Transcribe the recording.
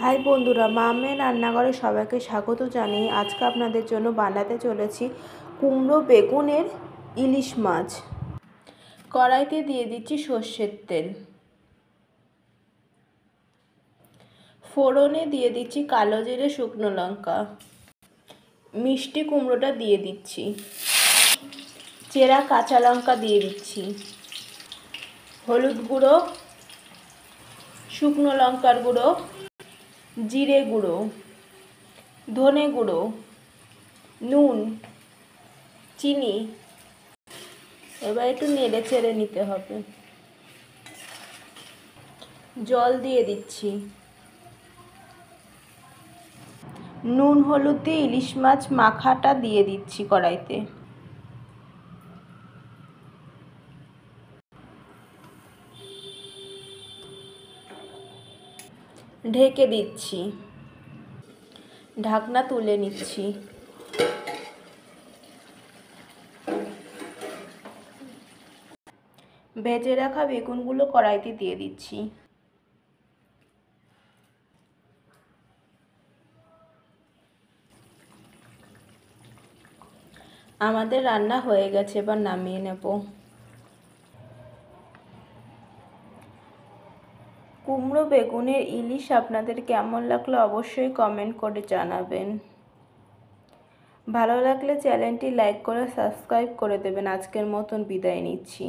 High বন্ধুরা, মামের রান্নাঘরে সবাইকে স্বাগত জানিয়ে আজকে আপনাদের জন্য বানাতে চলেছি কুমড়ো বেগুনের ইলিশ মাছ। কড়াইতে দিয়ে দিচ্ছি সর্ষের তেল, ফোড়নে দিয়ে দিচ্ছি কালো জিরে, শুকনো লঙ্কা, মিষ্টি কুমড়োটা দিয়ে দিচ্ছি, চেরা কাঁচা লঙ্কা দিয়ে দিচ্ছি, হলুদ গুঁড়ো, শুকনো লঙ্কার গুঁড়ো, জিরে গুঁড়ো, ধনে গুঁড়ো, নুন, চিনি। এবার একটু নেড়ে চেড়ে নিতে হবে। জল দিয়ে দিচ্ছি। নুন হলুদ দিয়ে ইলিশ মাছ মাখাটা দিয়ে দিচ্ছি কড়াইতে। ঢেকে দিচ্ছি, ঢাকনা তুলে নিচ্ছি। ভেজে রাখা বেগুনগুলো কড়াইতে দিয়ে দিচ্ছি। আমাদের রান্না হয়ে গেছে, এবার নামিয়ে নেব। কুমড়ো বেগুনের ইলিশ আপনাদের কেমন লাগলো অবশ্যই কমেন্ট করে জানাবেন। ভালো লাগলে চ্যানেলটি লাইক করে সাবস্ক্রাইব করে দেবেন। আজকের মতন বিদায় নিচ্ছি।